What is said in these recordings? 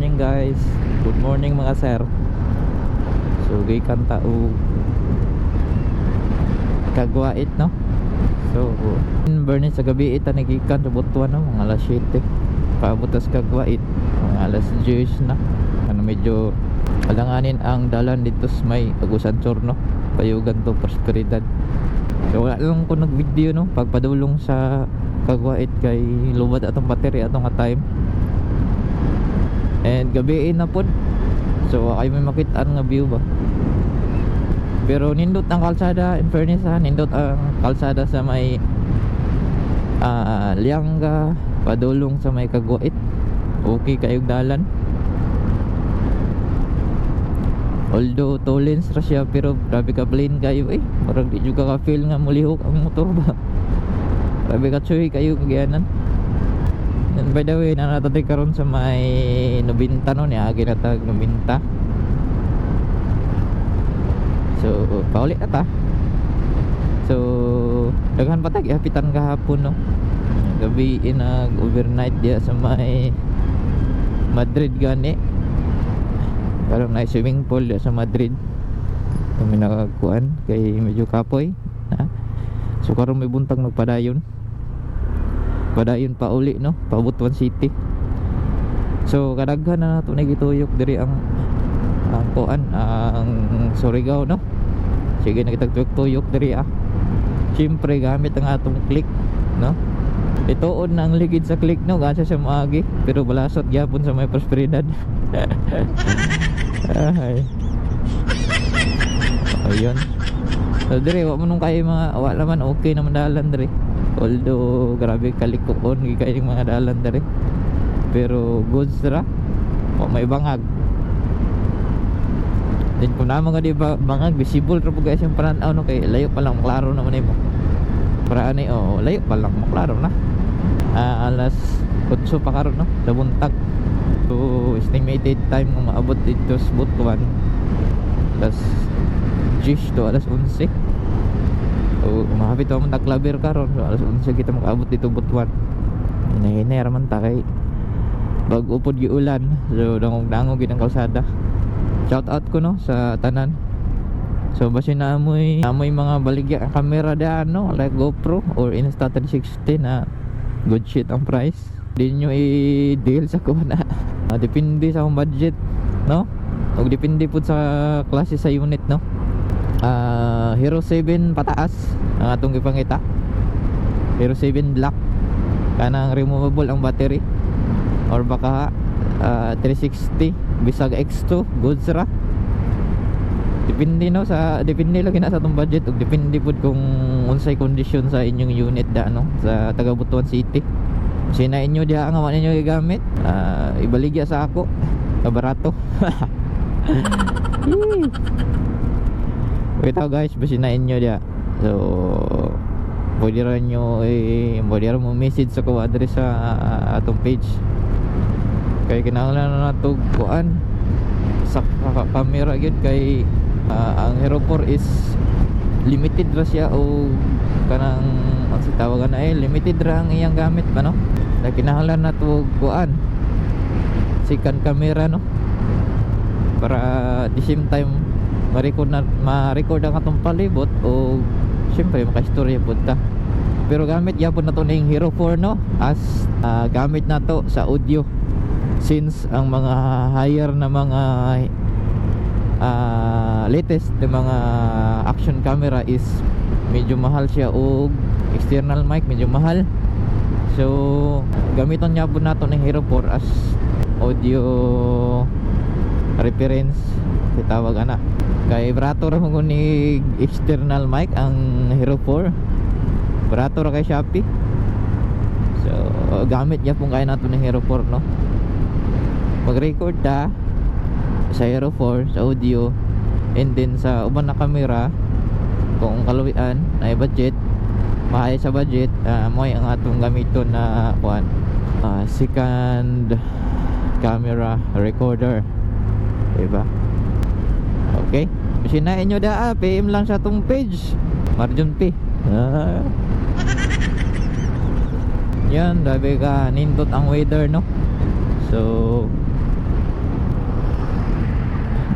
morning guys. Good morning mga sir. So gikan ta og Kagwait no. So in Bernis sa gabi ita nagikan sa Butuan no, mga alas 7. Paabot sa Kagwait mga alas 10 na. Ano medyo alanganin ang dalan dito sa may Agusan Sur no. Payugan to Prosperidad. So wala lang ko nag-video no pagpadulong sa Kagwait kay lubad atong battery atong time. And gabi na pod. So ay may makitaan nga view ba. Pero nindot ang kalsada, in fairness ha, nindot ang kalsada sa may Lianga, padulong sa may Kagwait. Okay kayong dalan. Although 2 lanes ra siya pero grabe ka plain kayo eh. Parang di juga ka feel nga mulihok ang motor ba. Grabe ka choy kayo kagyanan. And by the way, nanatati karon sa may 90 no, niya ginatag 90. So, paulit na ta. So, daghan pa tag hapitan kahapon no. Gabi nag-overnight dia sa may Madrid gani. Karon na swimming pool dia sa Madrid. Kami nakakuan kay medyo kapoy, ha. So karon may buntag nagpadayon. Padayon pa uli no, pa Butuan City. So kadaghan na nato nagituyok diri ang kuan ang Surigao no. Sige nakitagtuyok diri Siyempre gamit ang atong click no. Ituod na ang ligid sa click no, gansa siya maagi pero balasot gyapon sa may Prosperidad. Ay. Ayun. So diri wa man kay mga wala man okay naman dalan diri. Although grabe kalikokon gikay yung mga dalan diri. Pero goods ra. O may bangag. Din kung naman nga di ba bangag visible ra po guys yung pananaw no kay layo pa lang klaro naman imo. Para ani layo pa lang maklaro na. Alas 8 pa karon no sa buntag. So estimated time nga maabot dito sa Butuan alas 10 to alas 11. So mahapit to man taklaber karon. So alas 11 kita makaabot dito Butuan. Hinay-hinay raman ta kay bag upod gi ulan. So dangog gid ang kalsada. Shout out ko no sa tanan. So basin na amoy mga baligya ang camera daan no, like GoPro or Insta360 na good shit ang price. Di nyo i-deal sa kuha na. Depende sa akong budget no. O depende po sa klase sa unit no. Hero 7 pataas ang atong ipangita. Hero 7 black kanang removable ang battery or baka 360 bisag X2 goods ra. Depende no sa depende lagi na sa atong budget ug depende pud kung unsay condition sa inyong unit da no sa taga Butuan City. Sina inyo diha nga man ninyo gigamit, ibaligya sa ako kabarato. Wait guys, basin na inyo diha. So pwede ra nyo mo message sa ko address sa atong page. Kay kinahanglan na nato kuan sa camera gyud kay ang Hero 4 is limited ra siya o kanang ang tawagan na limited ra ang iyang gamit ba no. Kaya kinahanglan na to kuan second camera no para at the same time ma-record ang atong palibot o syempre maka-istorya pud ta. Pero gamit gyapon na to ning Hero 4 no as gamit na to sa audio since ang mga higher na mga latest na mga action camera is medyo mahal siya o external mic medyo mahal. So gamiton niya po nato ng Hero 4 as audio reference kitawag ana. Kay barato ra mo ni external mic ang Hero 4. Barato ra kay Shopee. So gamit niya po kaya nato ng Hero 4 no. Mag-record ta sa Hero 4 sa audio and then sa uban na camera kung kaluwian na budget mahay sa budget mo ang atong gamiton na kuan second camera recorder diba. Okay bisinain nyo da PM lang sa atong page Marjon P. Yan, dabi ka nindot ang weather no. So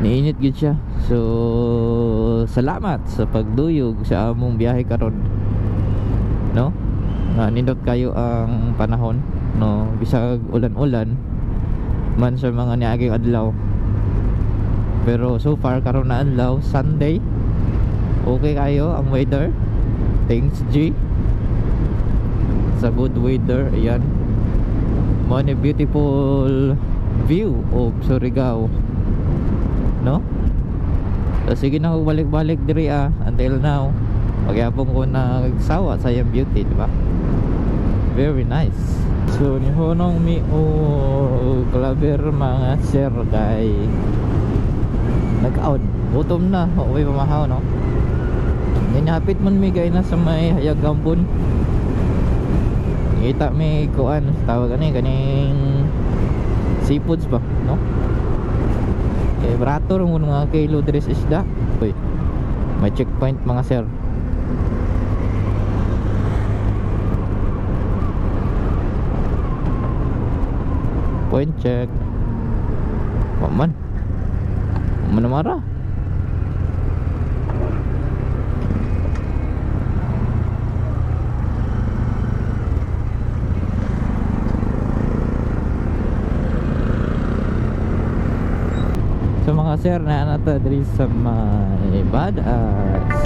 niinit gid siya. So salamat sa pagduyog sa among biyahe karon, no? Nindot kayo ang panahon, no? Bisag ulan-ulan man sa mga niaging adlaw, pero so far karon na adlaw Sunday, okay kayo ang weather. Thanks G sa good weather. Ayan, mo ni beautiful view of Surigao, no? So sige na, balik-balik diri until now. Pagyapon ko nagsawa sa yung beauty, di ba? Very nice. So nihonong mi klaber mga sir kay nag-out. Gutom na, uwi pamahaw, no? Ninapit man mi gay na sa may hayag gambon. Kita mi kuan, tawag kaning seafoods ba, no? Kay barato ron mga kilo dress isda. Uy, may checkpoint mga sir. Point check. Paman namara. So mga sir, na nata diri sa may Badass.